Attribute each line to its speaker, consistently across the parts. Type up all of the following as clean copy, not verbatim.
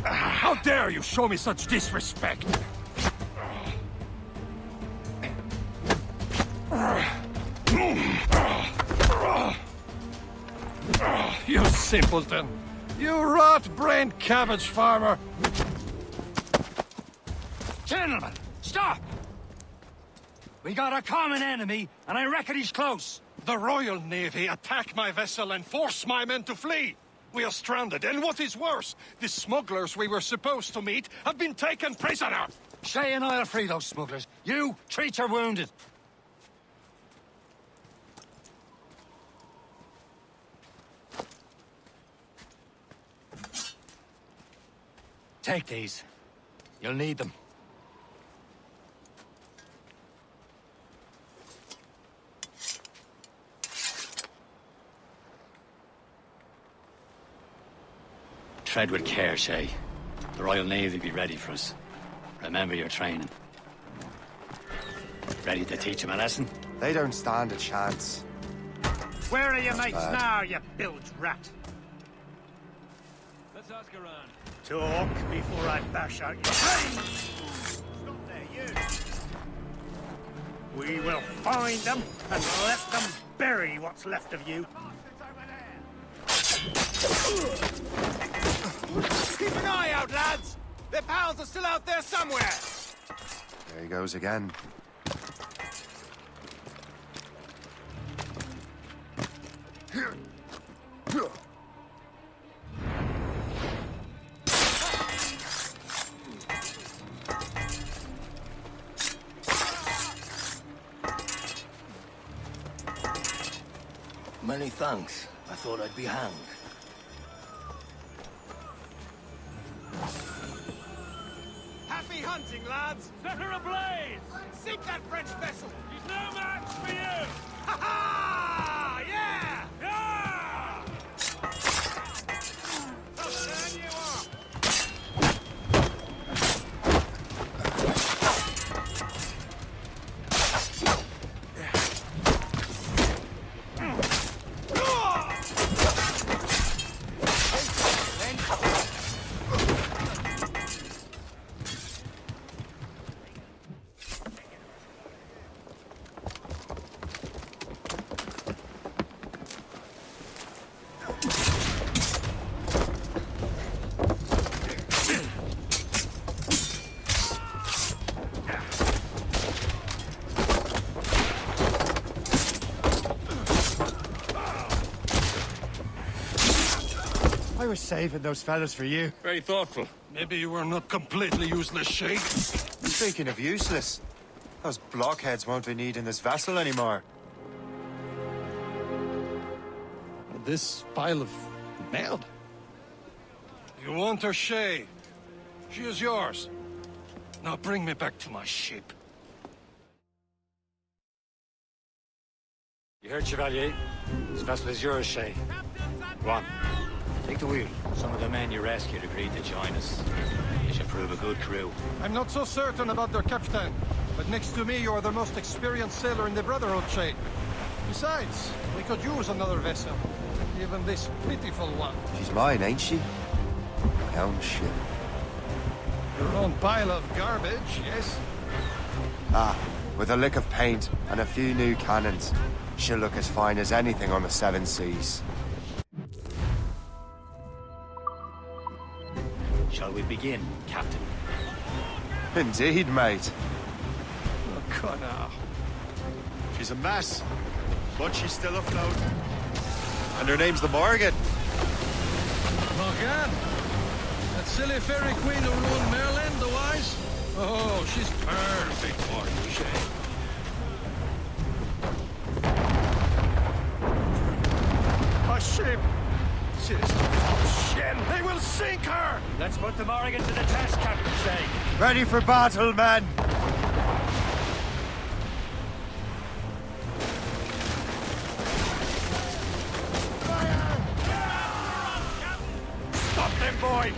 Speaker 1: How dare you show me such disrespect? You simpleton! You rot-brained cabbage farmer!
Speaker 2: Gentlemen, stop! We got a common enemy, and I reckon he's close.
Speaker 1: The Royal Navy attack my vessel and force my men to flee! We are stranded, and what is worse, the smugglers we were supposed to meet have been taken prisoner!
Speaker 2: Shay and I'll free those smugglers. You, treat your wounded. Take these. You'll need them. Tread with care, Shay. The Royal Navy be ready for us. Remember your training. Ready to teach them a lesson?
Speaker 3: They don't stand a chance.
Speaker 4: Where are your mates now, you bilge rat?
Speaker 5: Let's ask around.
Speaker 4: Talk before I bash out your brains! Stop there, you! We will find them and let them bury what's left of you.
Speaker 6: Keep an eye out, lads! Their pals are still out there somewhere!
Speaker 3: There he goes again.
Speaker 7: Many thanks. I thought I'd be hanged.
Speaker 6: Happy hunting, lads!
Speaker 5: Set her ablaze!
Speaker 6: Sink that French vessel!
Speaker 5: He's no match for you!
Speaker 6: Ha ha! Yeah!
Speaker 5: Yeah!
Speaker 6: I'll turn you off!
Speaker 4: I was saving those fellas for you.
Speaker 1: Very thoughtful. Maybe you were not completely useless, Shay.
Speaker 3: Speaking of useless, those blockheads won't be needing this vessel anymore.
Speaker 1: This pile of mail? You want her, Shay? She is yours. Now bring me back to my ship.
Speaker 2: You heard, Chevalier? This vessel is yours, Shay. Go on. Take the wheel. Some of the men you rescued agreed to join us. They should prove a good crew.
Speaker 1: I'm not so certain about their captain, but next to me you are the most experienced sailor in the Brotherhood, Shay. Besides, we could use another vessel. Even this pitiful one.
Speaker 3: She's mine, ain't she? My own ship.
Speaker 1: Your own pile of garbage, yes?
Speaker 3: Ah, with a lick of paint and a few new cannons, she'll look as fine as anything on the Seven Seas.
Speaker 2: Shall we begin, Captain?
Speaker 3: Indeed, mate.
Speaker 1: Oh, God, now.
Speaker 3: She's a mess, but she's still afloat. And her name's the Morgan.
Speaker 1: Morgan? That silly fairy queen who ruined Merlin, the wise? Oh, she's perfect for you, Shay. A ship! She's oh, shit! They will sink her!
Speaker 2: Let's put the Morrigan to the test, Captain Shay.
Speaker 3: Ready for battle, men!
Speaker 1: Stop them, boy!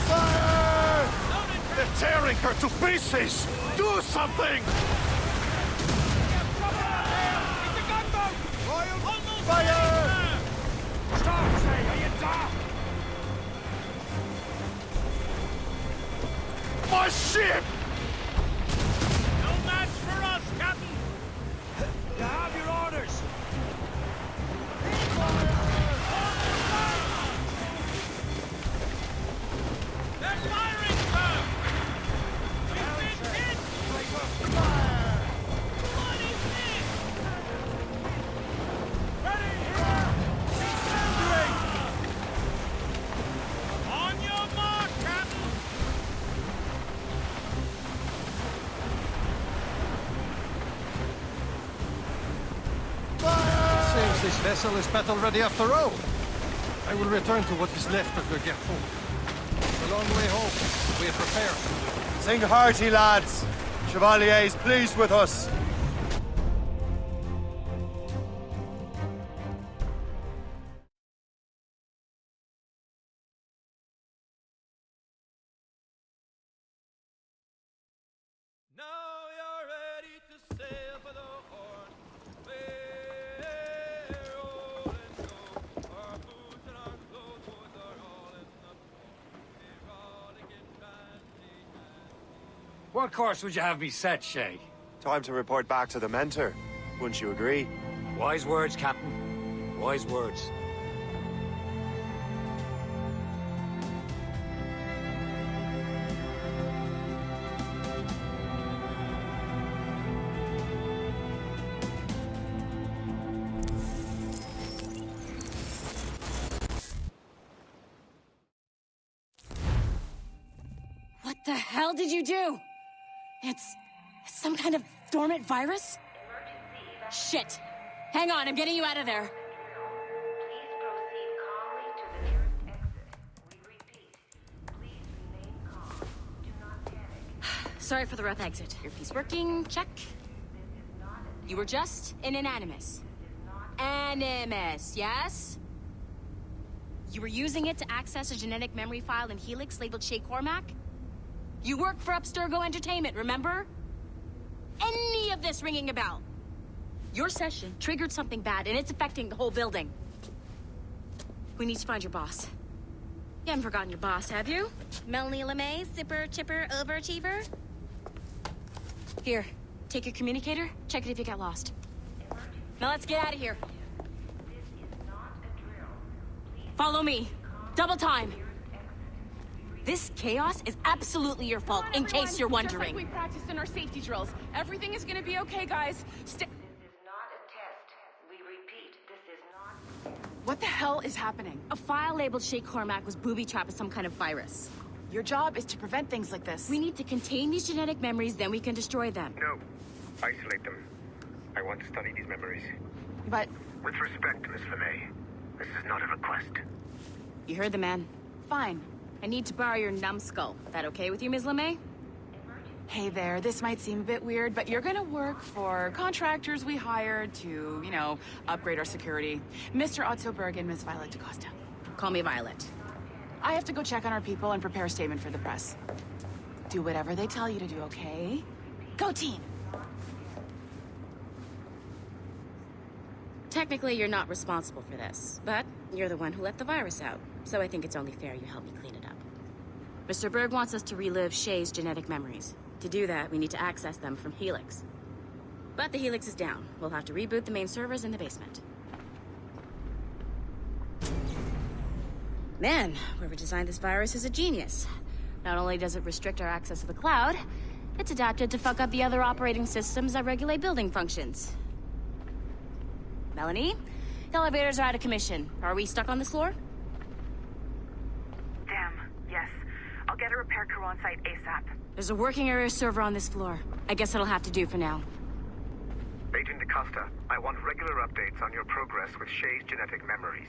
Speaker 3: Fire!
Speaker 6: tearing her to pieces! Do something! Fire!
Speaker 4: Stop, say, are you daft?
Speaker 6: My ship!
Speaker 5: No match for us, Captain!
Speaker 4: You have your orders.
Speaker 5: They're firing, sir! We've been hit! What is this?
Speaker 4: Ready, here! Incendiary!
Speaker 5: On your mark, Captain!
Speaker 1: Seems this vessel is battle ready after all. I will return to what is left of the Gerfaut. The long way home. We are prepared.
Speaker 3: Sing hearty, lads. Chevalier is pleased with us.
Speaker 6: Now you're ready to sail for the Horn. We're all and go. Our boots and our clothes are all in the We're rolling in bandy.
Speaker 2: What course would you have me set, Shay?
Speaker 3: Time to report back to the mentor. Wouldn't you agree?
Speaker 2: Wise words, Captain. Wise words.
Speaker 8: What the hell did you do? It's some kind of dormant virus? Shit. Hang on, I'm getting you out of there.
Speaker 9: Please proceed calmly to the nearest exit. We repeat, please remain calm. Do not panic.
Speaker 8: Sorry for the rough exit. Earpiece working, check. You were just in an Animus. Animus, yes? You were using it to access a genetic memory file in Helix labeled Shay Cormac? You work for Abstergo Entertainment, remember? Any of this ringing a bell? Your session triggered something bad, and it's affecting the whole building. We need to find your boss. You haven't forgotten your boss, have you? Melanie LeMay, zipper, chipper, overachiever? Here, take your communicator, check it if you got lost. Now let's get out of here.
Speaker 9: This is not a drill. Please
Speaker 8: Follow me. Double time. This chaos is absolutely your fault, in case you're wondering.
Speaker 10: Just like we practiced in our safety drills. Everything is gonna be okay, guys.
Speaker 9: This is not a test. We repeat, this is not.
Speaker 10: What the hell is happening?
Speaker 8: A file labeled Shay Cormac was booby-trapped with some kind of virus.
Speaker 10: Your job is to prevent things like this.
Speaker 8: We need to contain these genetic memories, then we can destroy them.
Speaker 11: No. Isolate them. I want to study these memories.
Speaker 10: But
Speaker 11: With respect, Miss LeMay, this is not a request.
Speaker 8: You heard the man.
Speaker 10: fine.
Speaker 8: I need to borrow your numbskull. That okay with you, Ms. LeMay?
Speaker 10: Hey there, this might seem a bit weird, but you're gonna work for contractors we hired to, you know, upgrade our security. Mr. Otto Berg and Ms. Violet DaCosta.
Speaker 8: Call me Violet.
Speaker 10: I have to go check on our people and prepare a statement for the press. Do whatever they tell you to do, okay? Go team!
Speaker 8: Technically, you're not responsible for this, but you're the one who let the virus out, so I think it's only fair you help me clean it up. Mr. Berg wants us to relive Shay's genetic memories. To do that, we need to access them from Helix. But the Helix is down. We'll have to reboot the main servers in the basement. Man, whoever designed this virus is a genius. Not only does it restrict our access to the cloud, it's adapted to fuck up the other operating systems that regulate building functions. Melanie? The elevators are out of commission. Are we stuck on this floor?
Speaker 12: Damn, yes. I'll get a repair crew on site ASAP.
Speaker 8: There's a working area server on this floor. I guess it'll have to do for now.
Speaker 11: Agent DaCosta, I want regular updates on your progress with Shay's genetic memories.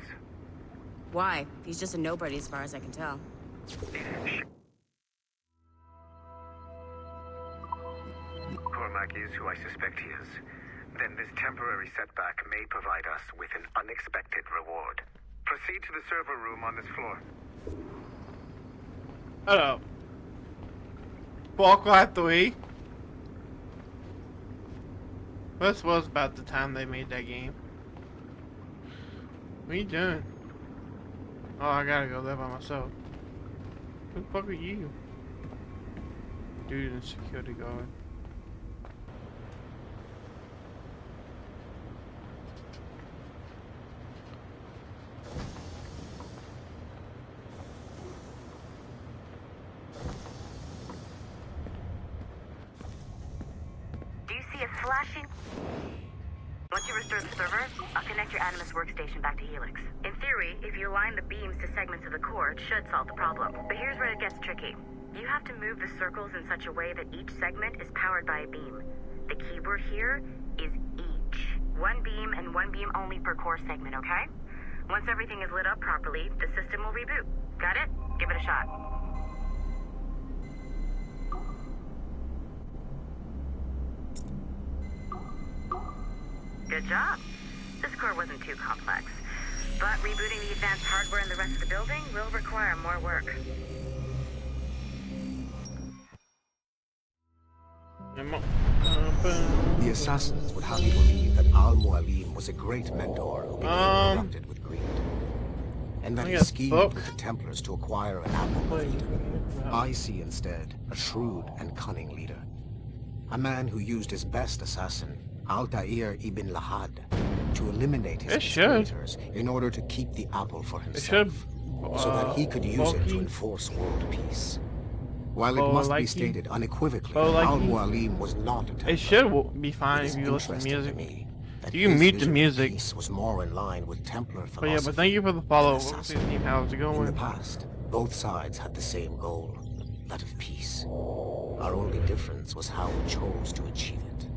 Speaker 8: Why? He's just a nobody as far as I can tell.
Speaker 11: Cormac is who I suspect he is. Then this temporary setback may provide us with an unexpected reward. Proceed to the server room on this floor.
Speaker 13: Hello. Far Cry 3. This was about the time they made that game. What are you doing? Oh, I gotta go there by myself. Who the fuck are you? Dude in security guard.
Speaker 12: Do you see a flashing? Once you restore the server, I'll connect your Animus workstation back to Helix. In theory, if you align the beams to segments of the core, it should solve the problem. But here's where it gets tricky. You have to move the circles in such a way that each segment is powered by a beam. The keyword here is each. One beam and one beam only per core segment, okay? Once everything is lit up properly, the system will reboot. Got it? Give it a shot. Good job. This core wasn't too complex. But rebooting the advanced hardware in the rest of the building will require more work.
Speaker 7: The assassins would have you believe that Al-Mualim was a great mentor who became corrupted with greed. And that he schemed with the Templars to acquire an apple of Eden. I see instead a shrewd and cunning leader. A man who used his best assassin, Altair ibn Lahad, to eliminate his conspirators in order to keep the apple for himself, so that he could use it to enforce world peace. While it must be stated unequivocally, Al-Mualim was not a Templar.
Speaker 13: It should be fine if you listen to music. You can mute the music.
Speaker 7: Was more in line with Templar philosophy.
Speaker 13: But yeah, but thank you for the follow. How's it going?
Speaker 7: In the past, both sides had the same goal, that of peace. Our only difference was how we chose to achieve it.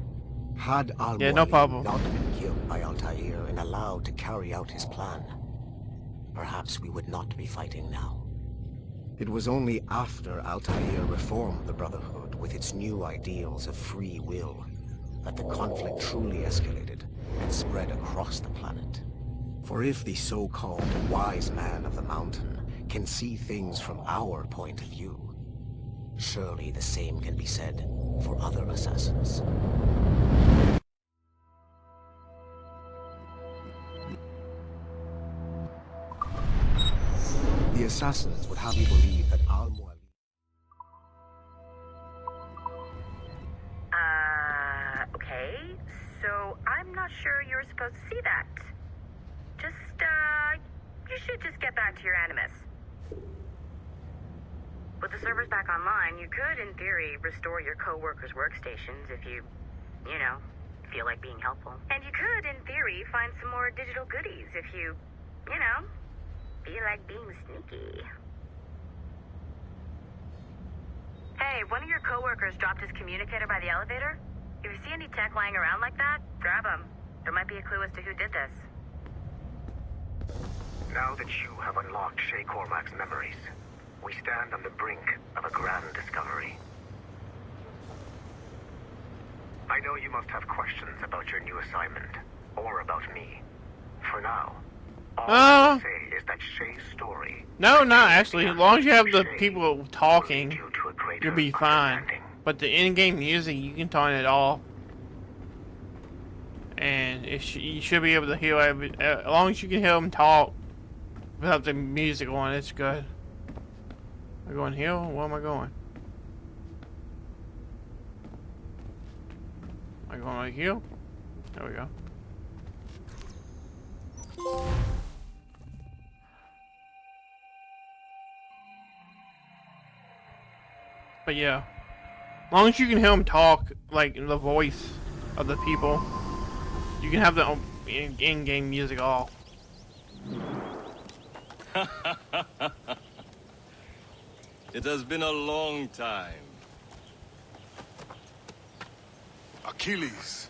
Speaker 7: Had Al-Mualim not been killed by Altair and allowed to carry out his plan, perhaps we would not be fighting now. It was only after Altair reformed the Brotherhood with its new ideals of free will that the conflict truly escalated and spread across the planet. For if the so-called wise man of the mountain can see things from our point of view, surely the same can be said for other assassins. The assassins would have you believe that Al-Mualim...
Speaker 12: Okay. So, I'm not sure you're supposed to see that. Just, you should just get back to your Animus. With the servers back online, you could, in theory, restore your co-workers' workstations if you feel like being helpful. And you could, in theory, find some more digital goodies if you feel like being sneaky. Hey, one of your coworkers dropped his communicator by the elevator. If you see any tech lying around like that, grab them. There might be a clue as to who did this.
Speaker 11: Now that you have unlocked Shay Cormac's memories, we stand on the brink of a grand discovery. I know you must have questions about your new assignment, or about me. For now, all I will say is that Shay's story...
Speaker 13: No, not actually. As long as you have the people talking, you'll be fine. But the in-game music, you can turn it off. And you should be able to hear every... As long as you can hear them talk without the music on, it's good. Am I going here? Where am I going? Am I going right here? There we go. But yeah, as long as you can hear them talk, like the voice of the people, you can have the in-game music off.
Speaker 6: It has been a long time.
Speaker 14: Achilles.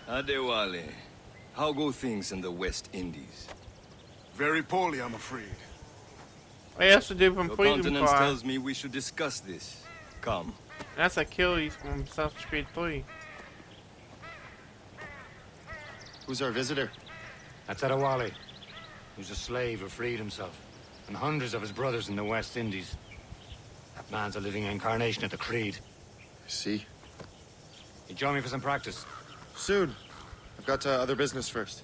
Speaker 6: Adewale, how go things in the West Indies?
Speaker 14: Very poorly, I'm afraid.
Speaker 13: What else to do from
Speaker 6: Your
Speaker 13: Freedom
Speaker 6: countenance
Speaker 13: Cry?
Speaker 6: tells me we should discuss this. Come.
Speaker 13: That's Achilles from Assassin's Creed 3.
Speaker 2: Who's our visitor? That's Adewale, who's a slave who freed himself, and hundreds of his brothers in the West Indies. That man's a living incarnation of the Creed.
Speaker 3: See?
Speaker 2: You join me for some practice?
Speaker 3: Soon. I've got other business first.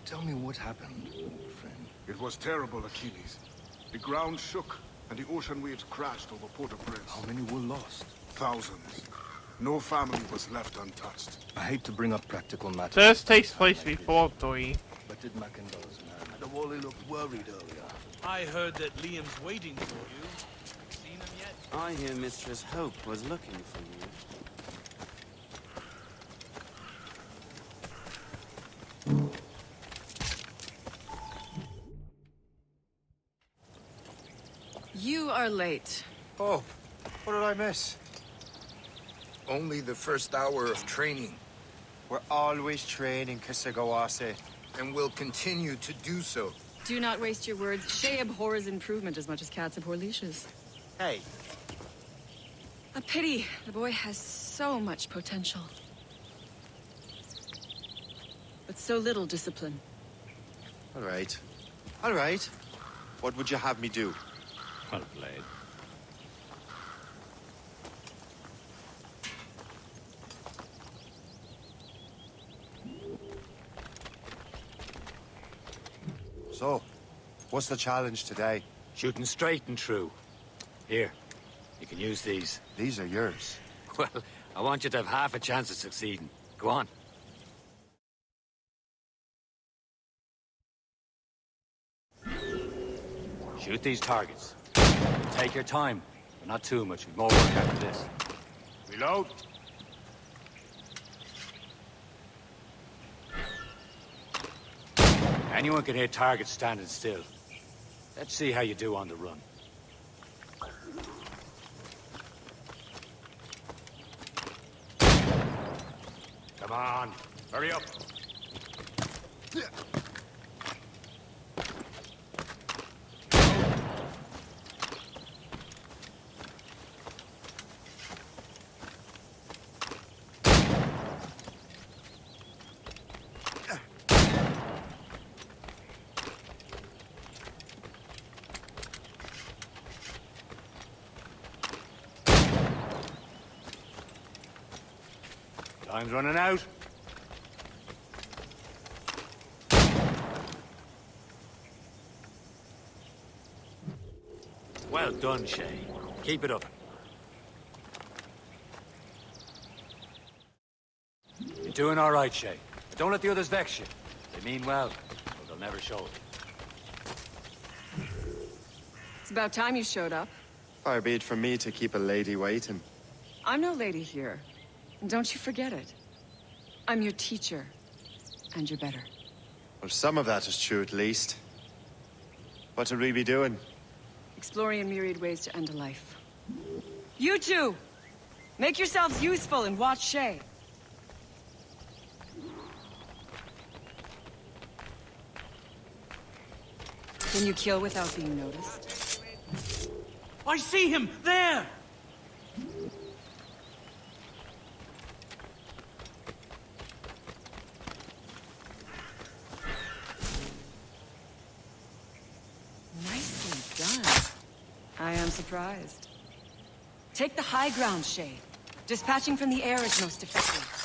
Speaker 14: Tell me what happened, friend. It was terrible, Achilles. The ground shook, and the ocean waves crashed over Port-au-Prince. How many were lost? Thousands. No family was left untouched. I hate to bring up practical matters.
Speaker 13: So this takes place before 3.
Speaker 14: But did Mackendall's man? The Wally looked worried earlier.
Speaker 5: I heard that Liam's waiting for you. Seen him yet?
Speaker 15: I hear Mistress Hope was looking for you.
Speaker 10: You are late.
Speaker 3: Oh, what did I miss?
Speaker 14: Only the first hour of training.
Speaker 3: We're always training, Kisagawase.
Speaker 14: And will continue to do so.
Speaker 10: Do not waste your words. Shay abhors improvement as much as cats abhor leashes.
Speaker 3: Hey.
Speaker 10: A pity. The boy has so much potential. But so little discipline.
Speaker 3: All right. All right. What would you have me do?
Speaker 2: Well played.
Speaker 3: So, what's the challenge today?
Speaker 2: Shooting straight and true. Here, you can use these.
Speaker 3: These are yours.
Speaker 2: Well, I want you to have half a chance of succeeding. Go on. Shoot these targets. Take your time, but not too much. We've more work after this. Reload. Anyone can hit targets standing still. Let's see how you do on the run. Come on, hurry up. Time's running out. Well done, Shay. Keep it up. You're doing all right, Shay. But don't let the others vex you. They mean well, but they'll never show it.
Speaker 10: It's about time you showed up.
Speaker 3: Far be it from me to keep a lady waiting.
Speaker 10: I'm no lady here. And don't you forget it. I'm your teacher. And you're better.
Speaker 3: Well, some of that is true at least. What would we be doing?
Speaker 10: Exploring a myriad ways to end a life. You two! Make yourselves useful and watch Shay. Can you kill without being noticed?
Speaker 5: I see him! There!
Speaker 10: Nicely done. I am surprised. Take the high ground, Shay. Dispatching from the air is most effective.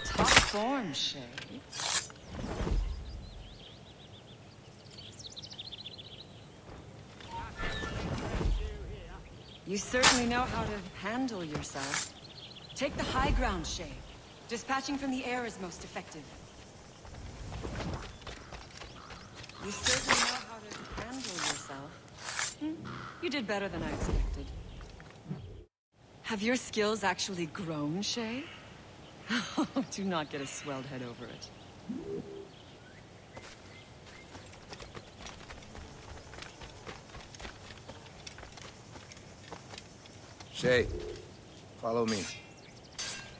Speaker 10: Top form, Shay. You certainly know how to handle yourself. Take the high ground, Shay. Dispatching from the air is most effective. You certainly know how to handle yourself. You did better than I expected. Have your skills actually grown, Shay? Do not get a swelled head over it.
Speaker 14: Shay, follow me.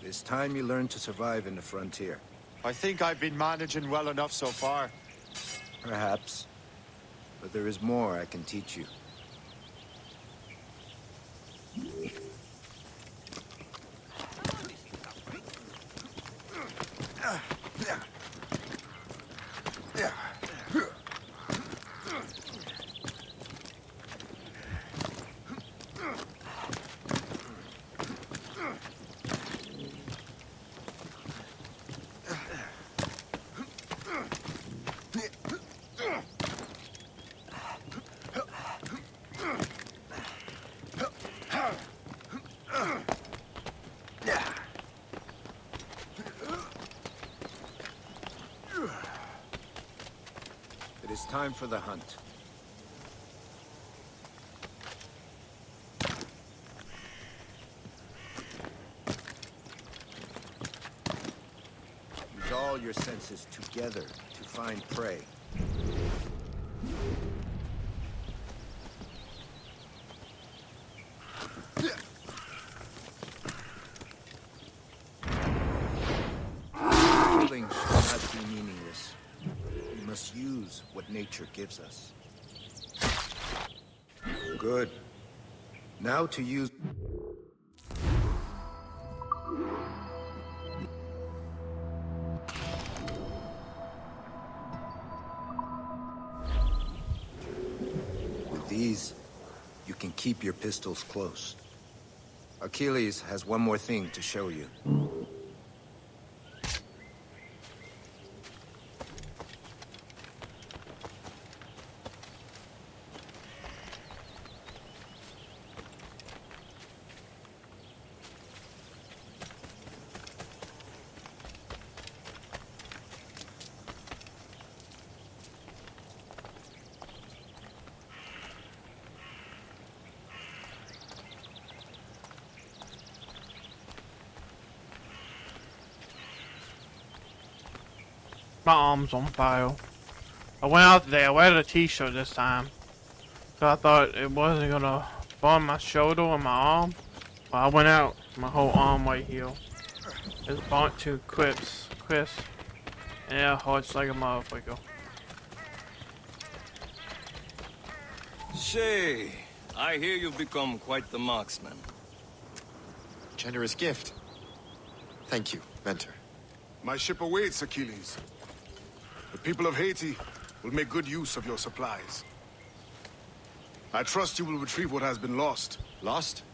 Speaker 14: It's time you learn to survive in the frontier.
Speaker 3: I think I've been managing well enough so far.
Speaker 14: Perhaps.
Speaker 16: But there is more I can teach you. It is time for the hunt. Use all your senses together to find prey. Killing should not be meaningless. We must use what nature gives us. Good. Now to use... With these, you can keep your pistols close. Achilles has one more thing to show you.
Speaker 13: My arm's on fire. I went out there, I wear a t-shirt this time. So I thought it wasn't gonna burn my shoulder or my arm. But I went out, my whole arm right here. It's burnt to crisp. Yeah, hurts like a motherfucker.
Speaker 6: Shay, I hear you've become quite the marksman.
Speaker 3: Generous gift. Thank you, Mentor.
Speaker 14: My ship awaits, Achilles. The people of Haiti will make good use of your supplies. I trust you will retrieve what has been lost.
Speaker 3: Lost?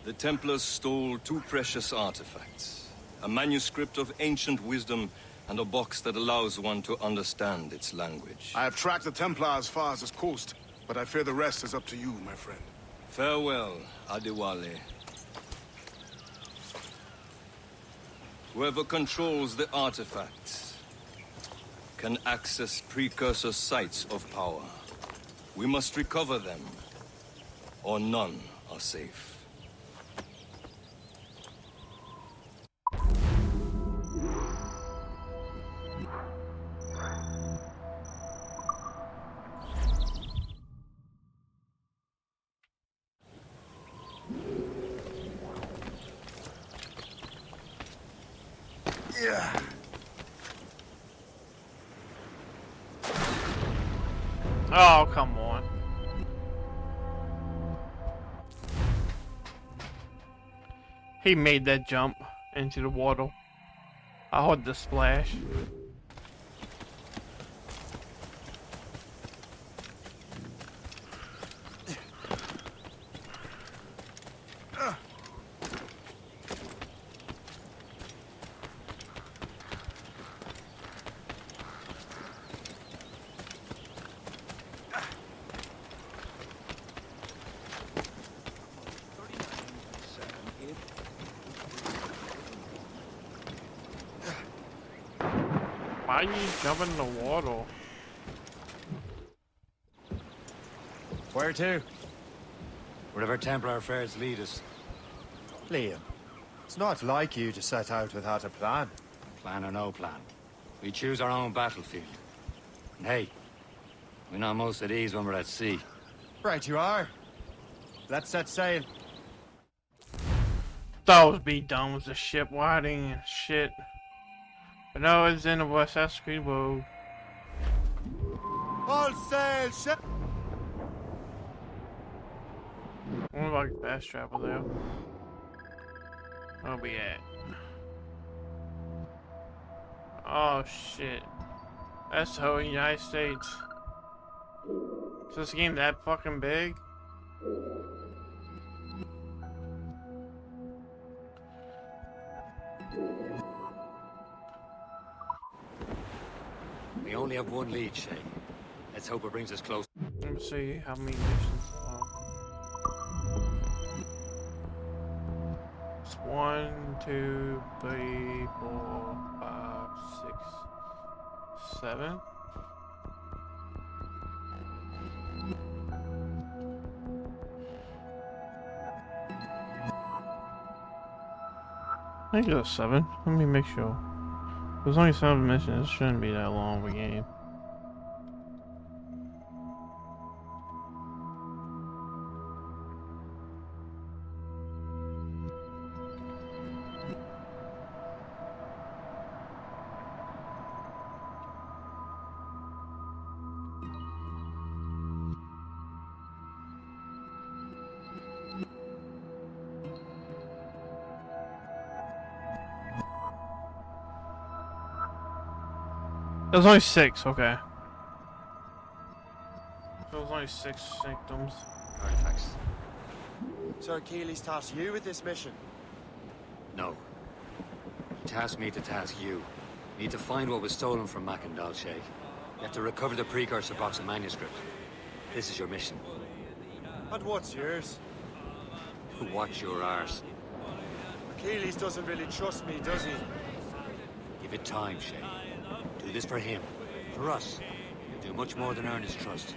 Speaker 6: The Templars stole 2 precious artifacts. A manuscript of ancient wisdom and a box that allows one to understand its language.
Speaker 14: I have tracked the Templar as far as this coast, but I fear the rest is up to you, my friend.
Speaker 6: Farewell, Adewale. Whoever controls the artifacts can access precursor sites of power. We must recover them, or none are safe.
Speaker 3: Yeah.
Speaker 13: Oh, come on. He made that jump into the water. I heard the splash. Why are you jumping in the water?
Speaker 2: Where to? Wherever Templar affairs lead us.
Speaker 3: Liam, it's not like you to set out without a plan.
Speaker 2: Plan or no plan. We choose our own battlefield. And hey, we're not most at ease when we're at sea.
Speaker 3: Right you are. Let's set sail.
Speaker 13: Those be done with the ship whiting and shit. But no, it's in the West Creed Road.
Speaker 3: All sail, ship!
Speaker 13: I wonder if I can fast travel there. Where we at? Oh shit. That's the whole United States. Is this game that fucking big?
Speaker 2: We only have one lead, Shay. Let's hope it brings us close.
Speaker 13: Let me see how many missions are. It's 1, 2, 3, 4, 5, 6, 7. I think it's 7. Let me make sure. There's only 7 missions. It shouldn't be that long of a game. There's only 6, okay. So there's only 6 sanctums.
Speaker 2: Artifacts.
Speaker 3: Sir Achilles tasked you with this mission.
Speaker 2: No. He tasked me to task you. You need to find what was stolen from Mackandal, Shay. You have to recover the precursor box of manuscript. This is your mission.
Speaker 3: And what's yours?
Speaker 2: Watch your arse.
Speaker 3: Achilles doesn't really trust me, does he?
Speaker 2: Give it time, Shay. Do this for him. For us. You'll do much more than earn his trust.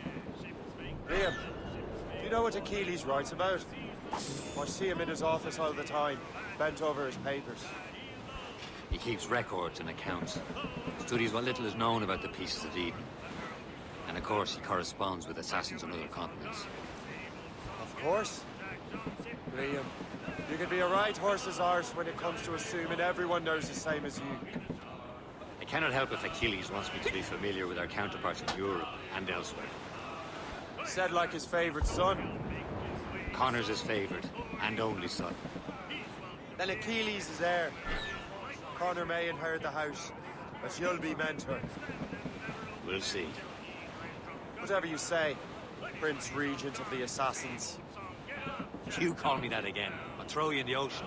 Speaker 3: Liam, do you know what Achilles writes about? I see him in his office all the time, bent over his papers.
Speaker 2: He keeps records and accounts. Studies what little is known about the pieces of Eden. And of course, he corresponds with assassins on other continents.
Speaker 3: Of course. Liam, you can be a right horse's arse when it comes to assuming everyone knows the same as you.
Speaker 2: I cannot help if Achilles wants me to be familiar with our counterparts in Europe and elsewhere.
Speaker 3: Said like his favorite son.
Speaker 2: Connor's his favorite and only son.
Speaker 3: Then Achilles is heir. Connor may inherit the house, but you'll be mentor.
Speaker 2: We'll see.
Speaker 3: Whatever you say, Prince Regent of the Assassins.
Speaker 2: You call me that again, I'll throw you in the ocean.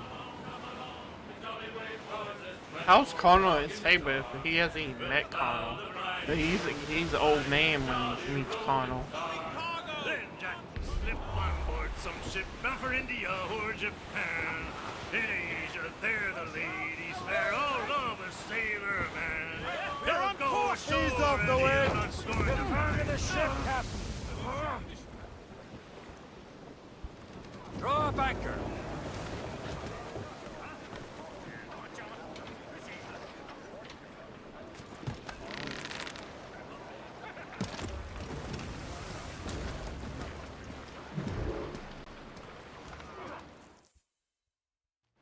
Speaker 13: How's Connor his favorite if he hasn't even met Connor? He's an old man when he meets Connor.
Speaker 4: Then Jack slipped on board some ship bound for India or Japan. In Asia, there the ladies fair, all love a sailor man. They're on course,
Speaker 3: He's off the way.
Speaker 4: Return to the ship, Captain.
Speaker 2: Draw up anchor.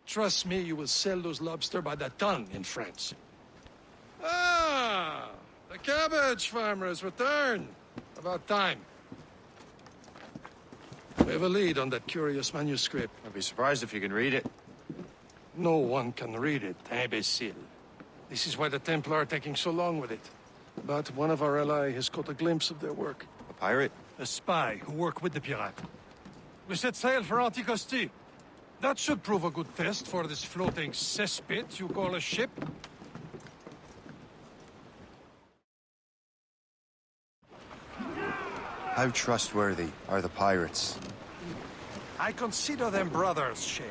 Speaker 1: Trust me, you will sell those lobster by the ton in France. Ah, the cabbage farmer has returned. About time. We have a lead on that curious manuscript.
Speaker 3: I'd be surprised if you can read it.
Speaker 1: No one can read it, imbecile. This is why the Templar are taking so long with it. But one of our allies has caught a glimpse of their work.
Speaker 3: A pirate?
Speaker 1: A spy who worked with the pirate. We set sail for Anticosti. That should prove a good test for this floating cesspit you call a ship.
Speaker 3: How trustworthy are the pirates?
Speaker 1: I consider them brothers, Shay.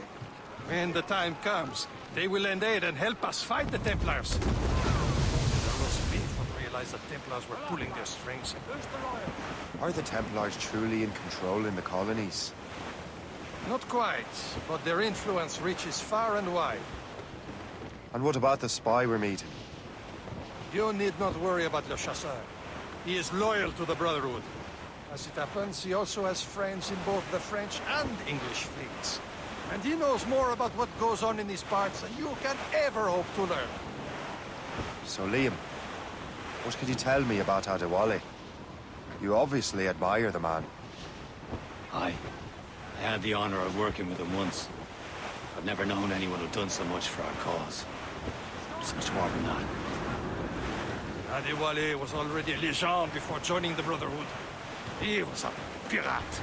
Speaker 1: When the time comes, they will lend aid and help us fight the Templars. The roast beef would realize the Templars were pulling their strings.
Speaker 3: Are the Templars truly in control in the colonies?
Speaker 1: Not quite, but their influence reaches far and wide.
Speaker 3: And what about the spy we're meeting?
Speaker 1: You need not worry about Le Chasseur. He is loyal to the Brotherhood. As it happens, he also has friends in both the French and English fleets. And he knows more about what goes on in these parts than you can ever hope to learn.
Speaker 3: So Liam, what could you tell me about Adewale? You obviously admire the man.
Speaker 2: I had the honor of working with him once. I've never known anyone who'd done so much for our cause. It's much more than that.
Speaker 1: Adewale was already a legend before joining the Brotherhood. He was a pirate.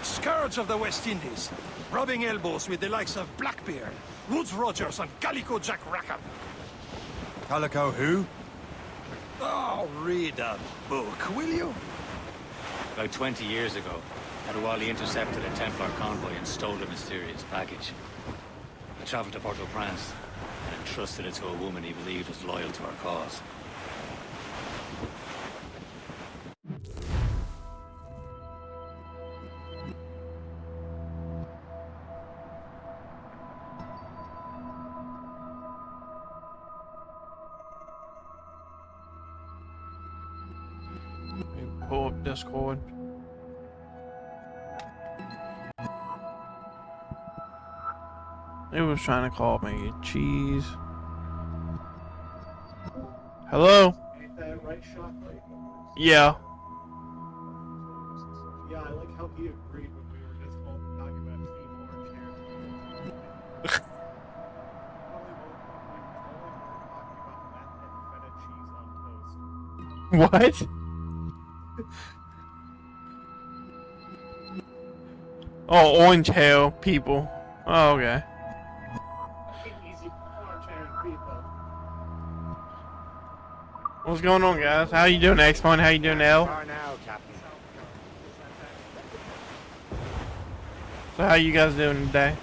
Speaker 1: Scourge of the West Indies, rubbing elbows with the likes of Blackbeard, Woodes Rogers, and Calico Jack Rackham.
Speaker 3: Calico who?
Speaker 1: Oh, read a book, will you?
Speaker 2: About 20 years ago, Adewale intercepted a Templar convoy and stole a mysterious package. I traveled to Port-au-Prince and entrusted it to a woman he believed was loyal to our cause.
Speaker 13: Pull up Discord. It was trying to call me cheese. Hello?
Speaker 17: Ain't that right, Shockley?
Speaker 13: Yeah.
Speaker 17: Yeah, I like how he agreed when we were just talking about Team Orange here.
Speaker 13: What? Oh, orange hair people. Oh, okay.
Speaker 17: Easy orange hair people.
Speaker 13: What's going on, guys? How you doing, X1? How you doing, L?
Speaker 3: now, Captain.
Speaker 13: So how you guys doing today?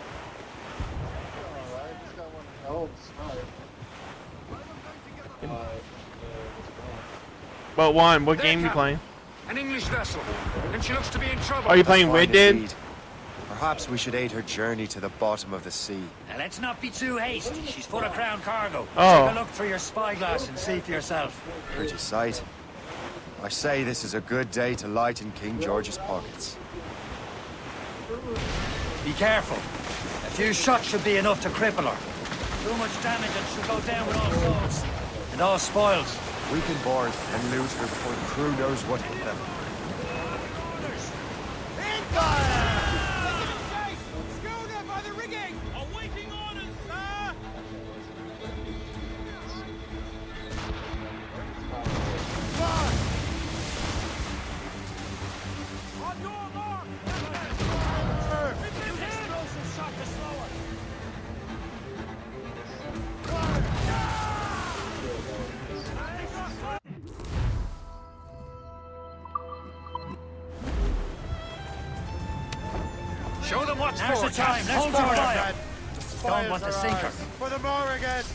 Speaker 17: Alright, just got one hell of a start.
Speaker 13: But one, what game you playing?
Speaker 18: An English vessel, and she looks to be in trouble.
Speaker 13: Are you playing Red Dead?
Speaker 3: Perhaps we should aid her journey to the bottom of the sea.
Speaker 2: Now, let's not be too hasty. She's full of crown cargo.
Speaker 13: Oh.
Speaker 2: Take a look through your spyglass and see for yourself.
Speaker 3: Pretty sight. I say this is a good day to lighten King George's pockets.
Speaker 2: Be careful. A few shots should be enough to cripple her. Too much damage and she'll go down with all souls. And all spoils.
Speaker 3: We can board and loot her before the crew knows what hit them.
Speaker 5: Schooner by the rigging! Awaiting orders, sir! On your mark! Use explosive shot to slow her!
Speaker 2: Show them what's Now's the time. Let's hold our fire. Don't want to sink her.
Speaker 3: For the Morrigan!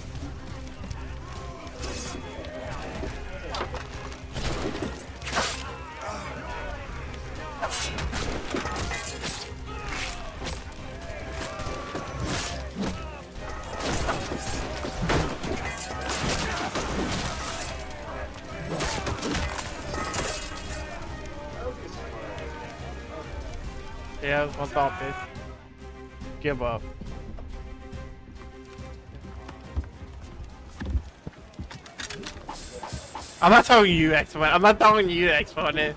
Speaker 13: Yeah, that's my thought, bitch. Give up. I'm not talking to you, X1. I'm not talking to you, X1.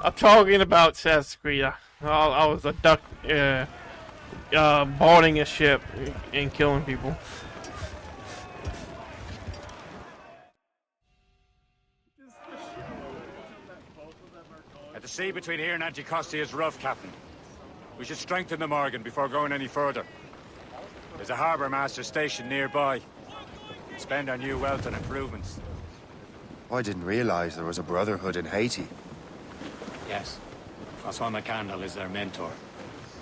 Speaker 13: I'm talking about Assassin's Creed. I was a duck, boarding a ship and killing people.
Speaker 18: The sea between here and Anticosti is rough, Captain. We should strengthen the Morgan before going any further. There's a harbour master station nearby. Spend our new wealth on improvements.
Speaker 3: I didn't realize there was a brotherhood in Haiti.
Speaker 2: Yes. Francois McCandle is their mentor.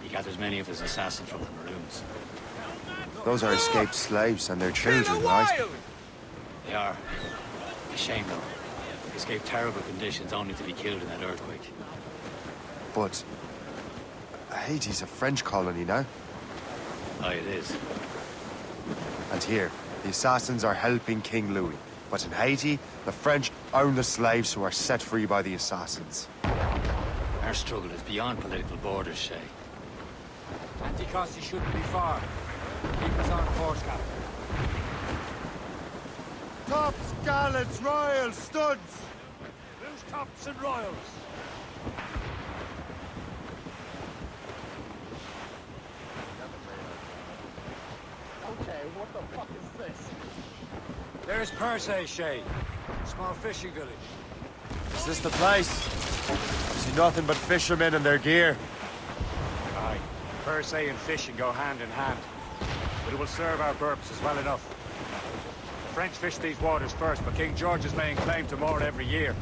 Speaker 2: He gathers many of his assassins from the Maroons.
Speaker 3: Those are escaped slaves and their children, right?
Speaker 2: They are. A shame, though. They escaped terrible conditions only to be killed in that earthquake.
Speaker 3: But Haiti's a French colony now.
Speaker 2: Aye, it is.
Speaker 3: And here, the assassins are helping King Louis. But in Haiti, the French own the slaves who are set free by the assassins.
Speaker 2: Our struggle is beyond political borders, Shay.
Speaker 18: Anticosti shouldn't be far. Keep us on course, Captain.
Speaker 3: Tops, gallants, royals, studs!
Speaker 18: tops and royals.
Speaker 17: Okay, what the fuck is this?
Speaker 18: There's Persay, Shay. Small fishing village.
Speaker 3: Is this the place? I see nothing but fishermen and their gear.
Speaker 18: Aye. Persay and fishing go hand in hand. But it will serve our purposes well enough. The French fish these waters first, but King George is laying claim to more every year.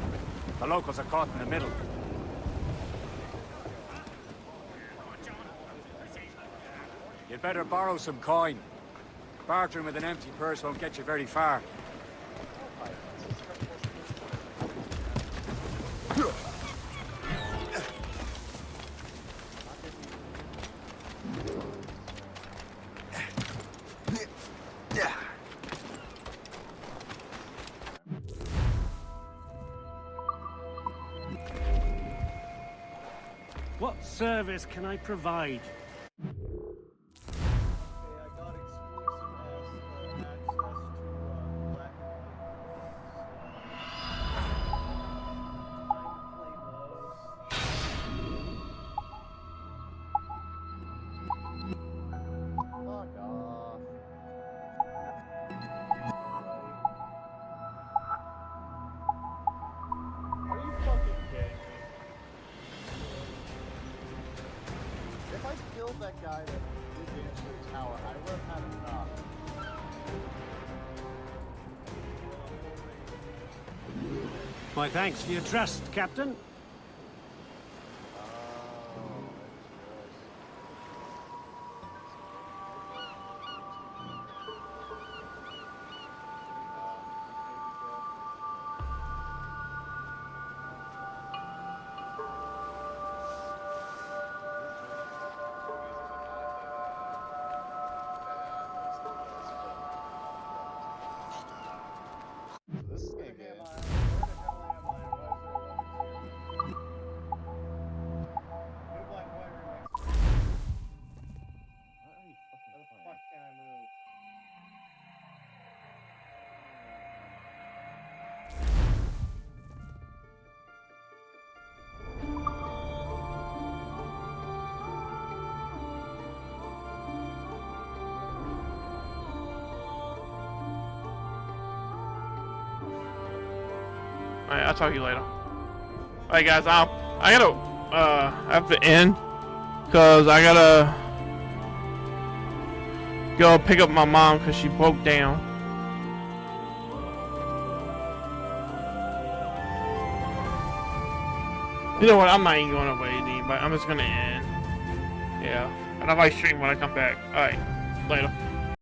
Speaker 18: The locals are caught in the middle. You'd better borrow some coin. Bartering with an empty purse won't get you very far.
Speaker 4: What service can I provide?
Speaker 17: That guy that did damage to the tower, I would have had enough.
Speaker 4: My thanks for your trust, Captain.
Speaker 13: Alright, I'll talk to you later. Alright guys, I gotta have to end because I gotta go pick up my mom because she broke down. You know what, I'm not even going away anymore, but I'm just gonna end. Yeah. And I might stream when I come back. Alright, later.